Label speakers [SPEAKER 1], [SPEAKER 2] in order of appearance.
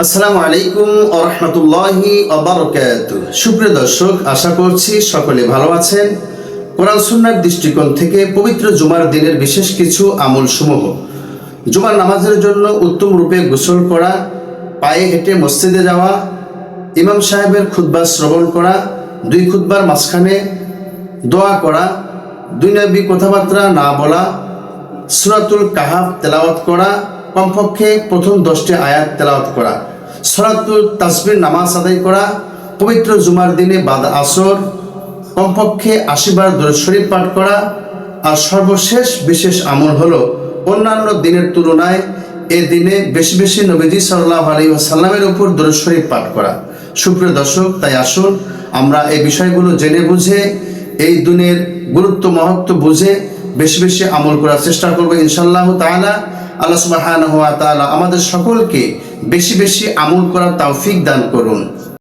[SPEAKER 1] আসসালামু আলাইকুম ওয়া রাহমাতুল্লাহি ওয়া বারাকাতুহু। সুপ্রিয় দর্শক, আশা করছি সকলে ভালো আছেন। কোরআন সুন্নাহর দৃষ্টিকোণ থেকে পবিত্র জুমার দিনের বিশেষ কিছু আমল সমূহ: জুমার নামাজের জন্য উত্তম রূপে গোসল করা, পায়ে হেঁটে মসজিদে যাওয়া, ইমাম সাহেবের খুতবা শ্রবণ করা, দুই খুতবার মাঝখানে দোয়া করা, দুই নবী কথাবার্তা না বলা, সূরাতুল কাহাফ তেলাওয়াত করা, কমপক্ষে প্রথম 10টি আয়াত তেলাওয়াত করা, সলাতুল তাসবিহ নামাজ আদায় করা, পবিত্র জুমার দিনে বাদ আসর কমপক্ষে 80 বার দরুদ শরীফ পাঠ করা, আর সর্বশেষ বিশেষ আমল হলো অন্যান্য দিনের তুলনায় এ দিনে বেশি বেশি নবীজি সাল্লাল্লাহু আলাইহি ওয়াসাল্লামের উপর দরুদ শরীফ পাঠ করা। সুপ্রিয় দর্শক, তাই আসুন আমরা এই বিষয়গুলো জেনে বুঝে এই দিনের গুরুত্ব মহত্ব বুঝে বেশি বেশি আমল করার চেষ্টা করব ইনশাআল্লাহ তাআলা। আল্লাহ সুবহানাহু ওয়া তাআলা আমাদের সকলকে বেশি বেশি আমল করার তৌফিক দান করুন।